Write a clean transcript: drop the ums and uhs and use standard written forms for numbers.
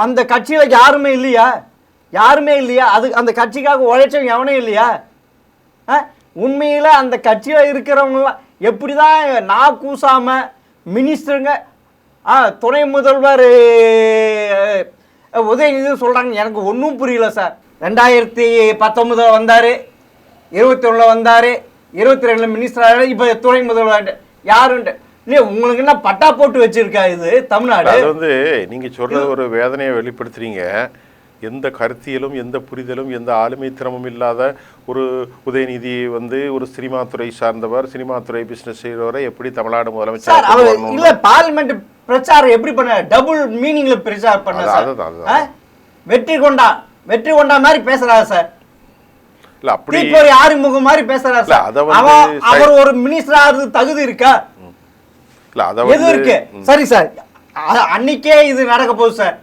அந்த கட்சியில யாருமே இல்லையா? யாருமே இல்லையா? அது அந்த கட்சிக்காக உழைச்சவங்க எவனே இல்லையா? உண்மையில அந்த கட்சியில இருக்கிறவங்களாம் எப்படிதான் நான் கூசாம மினிஸ்டருங்க துணை முதல்வர் உதயநிதி சொல்றாங்க. எனக்கு ஒன்றும் புரியல சார். 2019 வந்தாரு, 21 வந்தாரு, 22 மினிஸ்டர், இப்ப துணை முதல்வர் யாருண்டு இல்லையா? உங்களுக்கு என்ன பட்டா போட்டு வச்சிருக்கா இது தமிழ்நாடு? அது வந்து நீங்க சொல்ற ஒரு வேதனையை வெளிப்படுத்துறீங்க. எந்த கருத்தியலும் எந்த புரிதலும் எந்த ஆளுமை திறமும் இல்லாத ஒரு உதயநிதி வந்து ஒரு சினிமா துறை சார்ந்தவர், சினிமா துறை பிசினஸ் செய்கிறவரை எப்படி தமிழ்நாடு முதலமைச்சர் இல்ல பார்லிமெண்ட் பிரச்சாரம் எப்படி பண்ண? டபுள் மீனிங்ல பிரச்சாரம் பண்ண சார். வெற்றி கொண்டா மாதிரி பேசுறாரு சார். இல்ல அப்படி ஆறுமுகம் மாதிரி பேசுறாரு சார். அவர் ஒரு மினிஸ்டர் ஆகுறது தகுதி இருக்கா? இல்ல அத எது இருக்கு? சரி சார், அன்னைக்கே இது நடக்க போகுது சார்.